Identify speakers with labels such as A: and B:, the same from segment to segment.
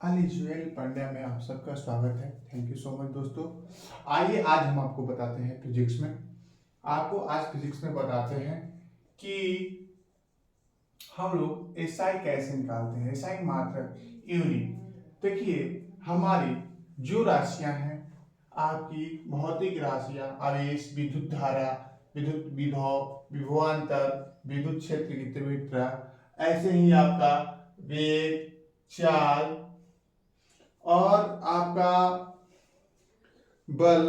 A: अलीजुएल पंड्या में आप सबका स्वागत है। थैंक यू सो मच दोस्तों। आइए आज हम आपको बताते हैं फिजिक्स में। आपको आज फिजिक्स में बताते हैं कि हम लोग एसआई कैसे निकालते हैं। एसआई मात्रक यूनिट। देखिए, हमारी जो राशियां हैं, आपकी भौतिक राशियां, आवेश, विद्युत धारा, विद्युत विभव, विभवांतर, विद्युत क्षेत्र की तीव्रता, ऐसे ही आपका वेग, चाल और आपका बल,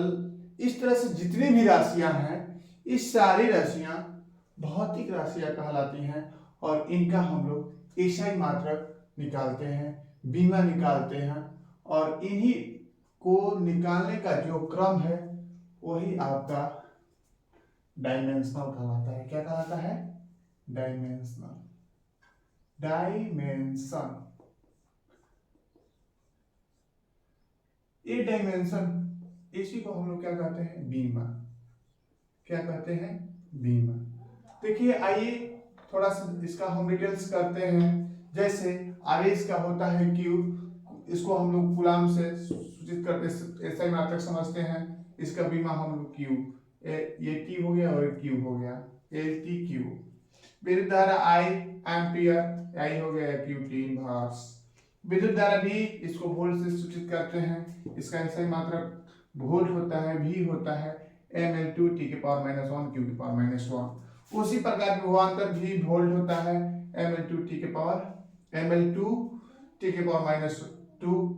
A: इस तरह से जितनी भी राशियां हैं, इस सारी राशियां भौतिक राशियां कहलाती हैं और इनका हम लोग एसआई मात्रक निकालते हैं, बीमा निकालते हैं और इन्हीं को निकालने का जो क्रम है वही आपका डायमेंशनल कहलाता है। क्या कहलाता है? डायमेंशनल। डायमेंशन, ये डायमेंशन, इसी को हम लोग क्या कहते हैं? बीमा। क्या कहते हैं? बीमा। देखिए, आइए थोड़ा सा इसका हम डिटेल्स करते हैं। जैसे आवेश का होता है क्यू, इसको हम लोग कूलाम से सूचित करते, ऐसा ही मात्रक समझते हैं। इसका बीमा हम लोग क्यू, ये टी हो गया और क्यू हो गया, एल टी क्यू। विद्युत धारा आई एम्पियर, आई हो गया क्यू टी इनवर्स। विद्युत धारा भी, इसको वोल्ट से सूचित करते हैं। इसका ऐसा ही मात्रक वोल्ट होता है, भी होता है ml2 t के पावर -1 q के पावर -1। उसी प्रकार विभवांतर भी वोल्ट होता है ml2 t के पावर -2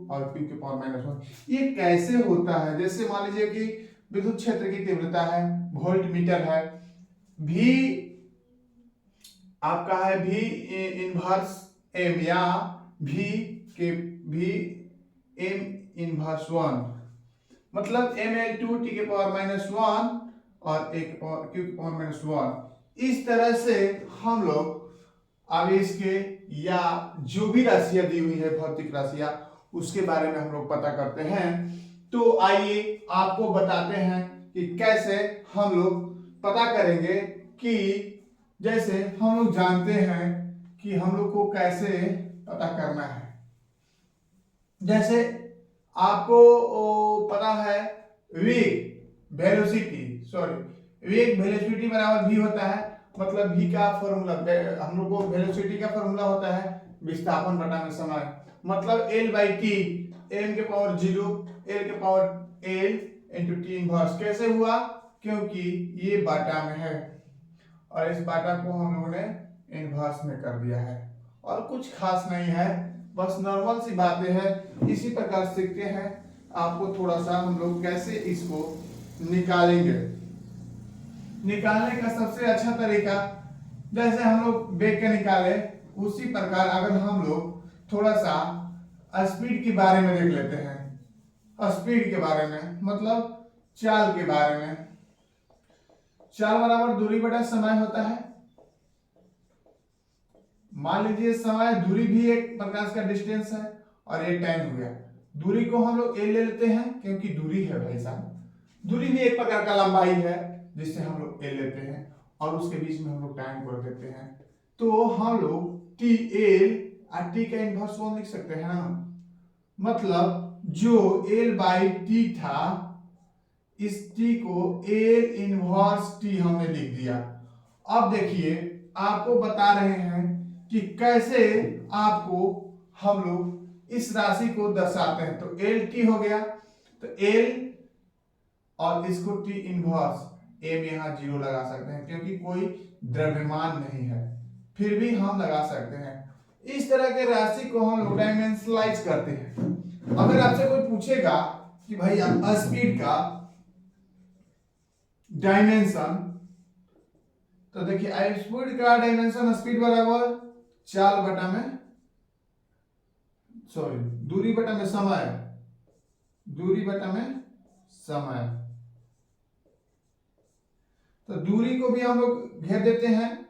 A: और q के पावर -1। ये कैसे होता है? जैसे मान लीजिए कि विद्युत क्षेत्र की तीव्रता है, वोल्ट मीटर है, भी आपका है भी इनवर्स m, या भी के भी m इनवर्स 1, मतलब ml2 t के पावर -1 और q के पावर -1। इस तरह से हम लोग आवेश के या जो भी राशियां दी हुई है, भौतिक राशियां, उसके बारे में हम लोग पता करते हैं। तो आइए आपको बताते हैं कि कैसे हम लोग पता करेंगे। कि जैसे हम लोग जानते हैं कि हम लोग को कैसे पता करना है। जैसे आपको पता है वेग वेलोसिटी बराबर v होता है, मतलब v का फॉर्मूला, हम लोग को वेलोसिटी का फॉर्मूला होता है विस्थापन बटा में समय, मतलब L बाई टी, m के पावर 0 L के power L into T inverse. कैसे हुआ? क्योंकि ये बाटा में है और इस बाटा को हम लोगों ने इनवर्स में कर दिया है, और कुछ खास नहीं है, बस नॉर्मल सी बातें हैं। इसी प्रकार सीखते हैं। आपको थोड़ा सा हम लोग कैसे इसको निकालेंगे। निकालने का सबसे अच्छा तरीका, जैसे हम लोग वेग के निकाले, उसी प्रकार अगर हम लोग थोड़ा सा स्पीड के बारे में देख लेते हैं। स्पीड के बारे में मतलब चाल के बारे में। चाल बराबर दूरी बटा समय होता है। मान लीजिए समय, दूरी भी एक प्रकार का डिस्टेंस है और ये टाइम हो गया। दूरी को हम लोग ए ले लेते हैं क्योंकि दूरी है भाई साहब। दूरी भी एक प्रकार का लंबाई है जिससे हम लोग ए लेते हैं और उसके बीच में हम लोग टाइम कर देते हैं। तो हम लोग टी एल और टी का इनवर्स 1 लिख सकते हैं ना। मतलब जो एल बाई टी था, इस टी को एल इनवर्स टी हमने लिख दिया। अब देखिए, आपको बता रहे हैं कि कैसे आपको हम लोग इस राशि को दर्शाते हैं। तो एल टी हो गया, तो एल और इसको टी इनवर्स, एम यहां 0 लगा सकते हैं क्योंकि कोई द्रव्यमान नहीं है, फिर भी हम लगा सकते हैं। इस तरह के राशि को हम लोग डायमेंशनलाइज करते हैं। अगर आपसे कोई पूछेगा कि भाई स्पीड का डायमेंशन, तो देखिए स्पीड का डायमेंशन, स्पीड बराबर चाल बटा में, सॉरी, दूरी बटा में समय, दूरी बटा में समय। तो दूरी को भी हम लोग घेर देते हैं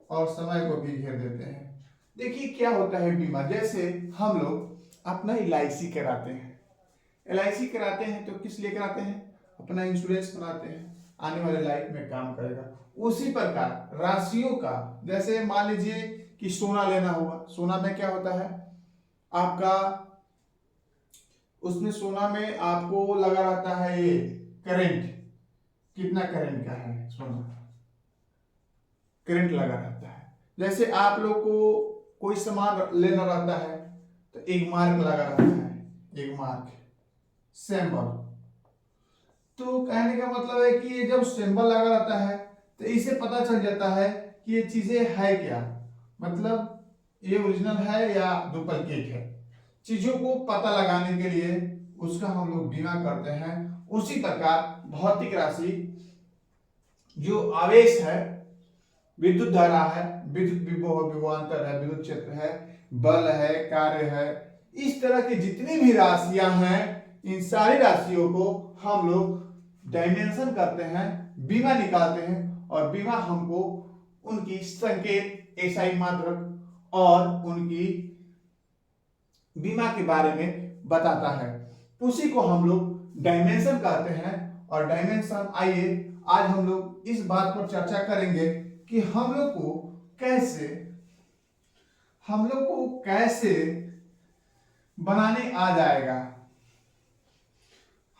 A: और समय को भी घेर देते हैं। देखिए क्या होता है बीमा। जैसे हम लोग अपना LIC कराते हैं। LIC कराते हैं तो किस लिए कराते हैं? अपना इंश्योरेंस बनाते हैं, आने वाले लाइफ में काम करेगा। उसी प्रकार राशियों का, जैसे मान लीजिए कि सोना लेना होगा। सोना में क्या होता है? आपका उसमें सोना में आपको लगा रहता है ये करंट, कितना करंट का है सोना, करंट लगा रहता है। जैसे आप लोग को कोई सामान लेना रहता है तो एक मार्क लगा रहता है, एक मार्क सिंबल। तो कहने का मतलब है कि ये जब सिंबल लगा रहता है तो इससे पता चल जाता है कि ये चीजें है क्या, मतलब ये ओरिजिनल है या डुप्लीकेट है। चीजों को पता लगाने के लिए उसका हम लोग बीमा करते हैं। उसी प्रकार भौतिक राशि जो आवेश है, विद्युत धारा है, विद्युत विभवांतर है, विद्युत क्षेत्र है, बल है, कार्य है, इस तरह की जितनी भी राशियां हैं इन सारी राशियों को हम लोग डायमेंशन करते हैं, बीमा निकालते हैं, और बीमा हमको उनकी संकेत, एसआई मात्रक और उनकी बीमा के बारे में बताता है। उसी को हम लोग डायमेंशन कहते हैं। और डायमेंशन, आइए आज हम लोग इस बात पर चर्चा करेंगे कि हम लोग को कैसे बनाने आ जाएगा,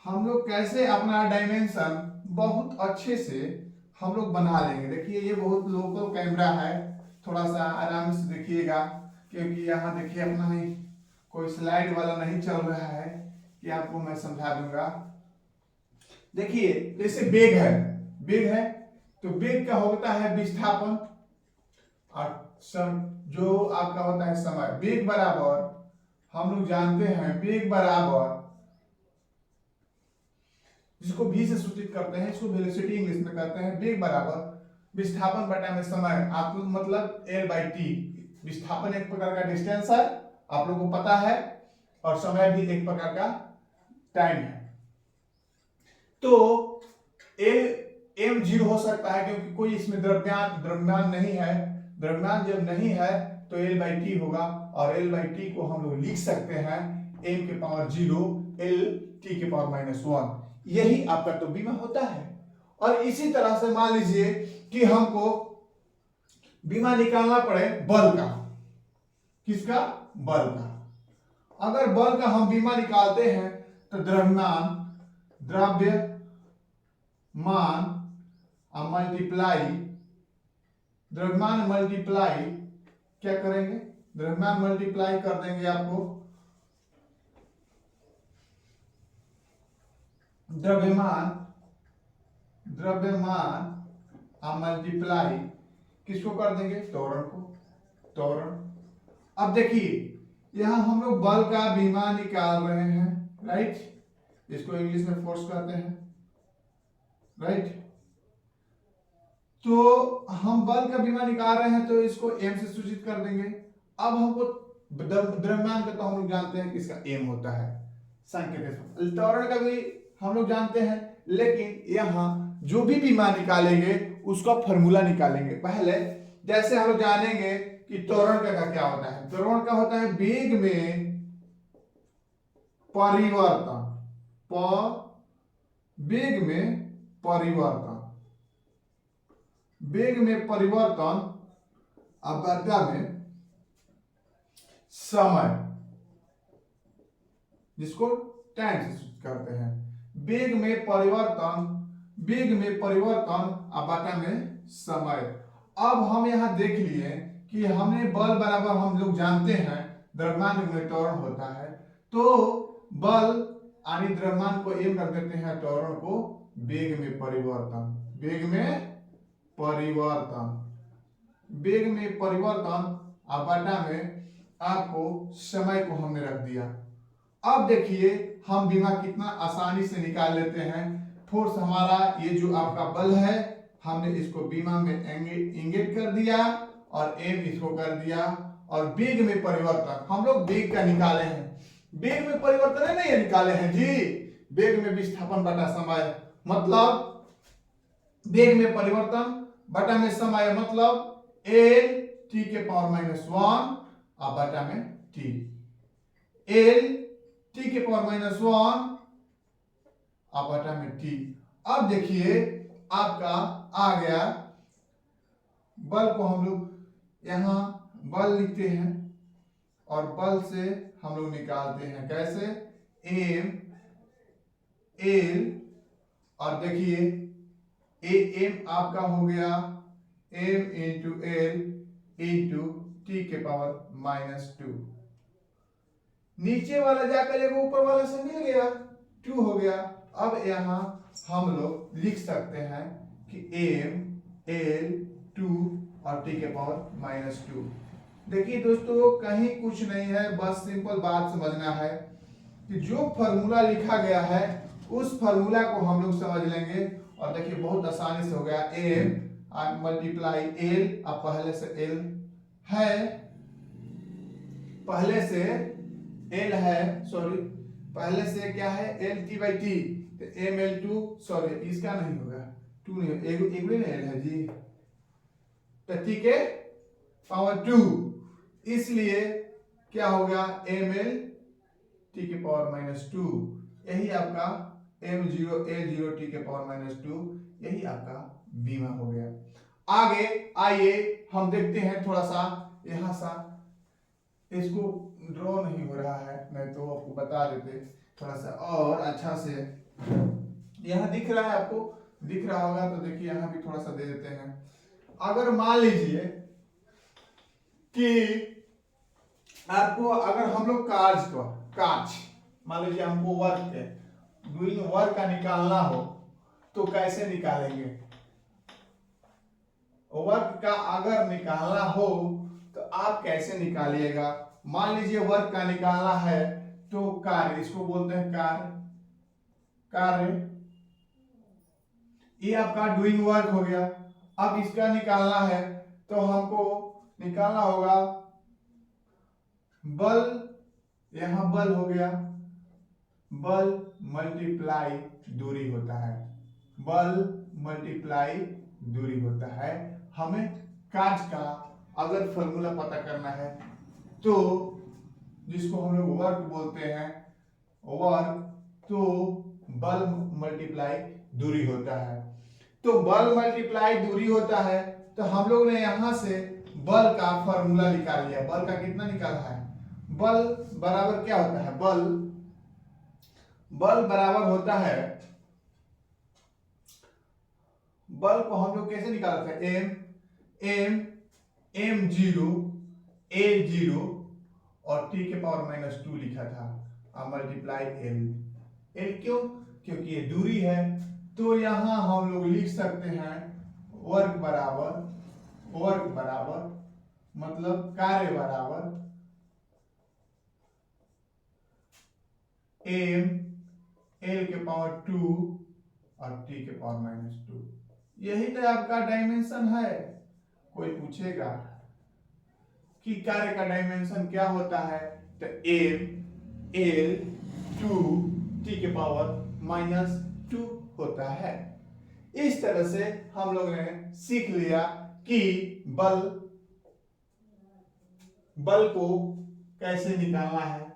A: हम लोग कैसे अपना डायमेंशन बहुत अच्छे से हम लोग बना लेंगे। देखिए ये बहुत लोकल कैमरा है, थोड़ा सा आराम से देखिएगा, क्योंकि यहाँ देखिए अपना ही कोई स्लाइड वाला नहीं चल रहा है कि आपको मैं समझा दूंगा। देखिए जैसे बेग है तो बेग का होता है विस्थापन और जो आपका होता है समय। बेग बराबर, हम लोग जानते हैं बेग बराबर, जिसको v से सूचित करते हैं, इसको वेलोसिटी इंग्लिश में कहते हैं। बेग बराबर विस्थापन बटा में समय, आप लोग मतलब L/T। विस्थापन एक प्रकार का डिस्टेंस है, आप लोगों को पता है, और समय भी एक प्रकार का टाइम है। तो m 0 हो सकता है क्योंकि कोई इसमें द्रव्यमान नहीं है। द्रव्यमान जब नहीं है तो L/T होगा, और L/T को हम लोग लिख सकते हैं m के पावर 0 L t के पावर -1। यही आपका तो बीमा होता है। और इसी तरह से मान लीजिए कि हमको बीमा निकालना पड़े बल का। किसका? बल का। अगर बल का हम बीमा निकालते हैं तो द्रव्यमान मल्टीप्लाई, द्रव्यमान मल्टीप्लाई क्या करेंगे? द्रव्यमान मल्टीप्लाई कर देंगे आपको द्रव्यमान मल्टीप्लाई किसको कर देंगे? त्वरण को। त्वरण। अब देखिए यहां हम लोग बल का बीमा निकाल रहे हैं, राइट? इसको इंग्लिश में फोर्स कहते हैं, राइट? तो हम बल का बीमा निकाल रहे हैं तो इसको m से सूचित कर देंगे। अब हमको द्रव्यमान का तो हम लोग जानते हैं किसका m होता है, संकेत। त्वरण का भी हम लोग जानते हैं, लेकिन यहाँ जो भी बीमा निकालेंगे उसका फॉर्मूला निकालेंगे। पहले जैसे हम लोग जानेंगे कि त्वरण का क्या होता है। त्वरण का होता है वेग में परिवर्तन, वेग में परिवर्तन अवधा में समय, जिसको टाइम से सूचित करते हैं। वेग में परिवर्तन अवधा में समय। अब हम यहां देख लिए कि हमने बल बराबर हम लोग जानते हैं द्रव्यमान में त्वरण होता है, तो बल यानी द्रव्यमान को m रख देते हैं, त्वरण को वेग में परिवर्तन। वेग में परिवर्तन अब बटा में आपको समय को हमने रख दिया। अब देखिए हम बीमा कितना आसानी से निकाल लेते हैं। फोर्स हमारा ये जो आपका बल है, हमने इसको बीमा में इंगित कर दिया और m इसको कर दिया। और वेग में परिवर्तन हम लोग वेग का निकाले हैं, वेग में परिवर्तन नहीं निकाले हैं जी। वेग में विस्थापन बटा समय, मतलब वेग में परिवर्तन बटा में समय, मतलब L t के पावर -1 और बटा में t। L t के पावर -1 और बटा में t। अब देखिए आपका आ गया बल को हम लोग यहां बल लिखते हैं और बल से हम लोग निकालते हैं कैसे? एम एल, और देखिए ए एम आपका हो गया M into L into T के पावर -2। नीचे वाला जाकर एगो ऊपर वाला से मिल गया, 2 हो गया। अब यहाँ हम लोग लिख सकते हैं कि एम एल 2 और टी के पावर -2। देखिए दोस्तों, कहीं कुछ नहीं है, बस सिंपल बात समझना है कि जो फॉर्मूला लिखा गया है उस फॉर्मूला को हम लोग समझ लेंगे। और देखिए बहुत आसानी से हो गया, एम मल्टीप्लाई एल, अब पहले से एल है, पहले से एल है, सॉरी पहले से क्या है एल टी बाई टी, तो एम एल 2, सॉरी इसका नहीं होगा, 2 नहीं, एक भी नहीं एल है जी, तो टी के पावर 2, इसलिए क्या हो गया एम एल टी के पावर -2, यही आपका m0 a0 टी के पावर -2, यही आपका बीमा हो गया। आगे आइए हम देखते हैं, थोड़ा सा यहां सा इसको ड्रॉ नहीं हो रहा है, नहीं तो आपको बता देते थोड़ा सा और अच्छा से। यहाँ दिख रहा है, आपको दिख रहा होगा, तो देखिए यहाँ भी थोड़ा सा दे देते हैं। अगर मान लीजिए कि आपको, अगर हम लोग काज मान लीजिए हमको डूइंग वर्क का निकालना हो, तो कैसे निकालेंगे? वर्क का अगर निकालना हो तो आप कैसे निकालिएगा? मान लीजिए वर्क का निकालना है तो कार्य, इसको बोलते हैं कार्य, ये आपका डूइंग वर्क हो गया। अब इसका निकालना है तो हमको निकालना होगा बल, यहां बल हो गया, बल मल्टीप्लाई दूरी होता है, बल मल्टीप्लाई दूरी होता है। हमें काज का अगर फॉर्मूला पता करना है तो जिसको हम लोग वर्क बोलते हैं, वर्क, तो बल मल्टीप्लाई दूरी होता है। तो बल मल्टीप्लाई दूरी होता है, तो हम लोग ने यहां से बल का फॉर्मूला निकाल लिया। बल का कितना निकाला है? बल बराबर क्या होता है? बल बराबर होता है, बल को हम लोग कैसे निकालते हैं? m0 a0 और टी के पावर -2 लिखा था, अब मल्टीप्लाई एल क्यों? क्योंकि ये दूरी है, तो यहां हम लोग लिख सकते हैं वर्क बराबर मतलब कार्य बराबर एम एल के पावर 2 और टी के पावर -2। यही तो आपका डायमेंशन है। कोई पूछेगा कि कार्य का डायमेंशन क्या होता है, तो एम एल 2 टी के पावर -2 होता है। इस तरह से हम लोग ने सीख लिया कि बल को कैसे निकालना है,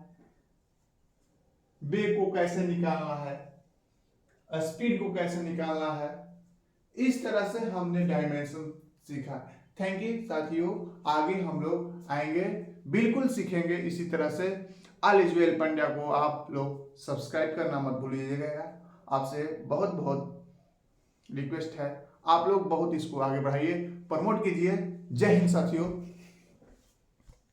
A: वेग को कैसे निकालना है, स्पीड को कैसे निकालना है। इस तरह से हमने डायमेंशन सीखा। थैंक यू साथियों, आगे हम लोग आएंगे, बिल्कुल सीखेंगे इसी तरह से। ऑल इज वेल पंड्या को आप लोग सब्सक्राइब करना मत भूलिएगा। आपसे बहुत बहुत रिक्वेस्ट है, आप लोग बहुत इसको आगे बढ़ाइए, प्रमोट कीजिए। जय हिंद साथियों।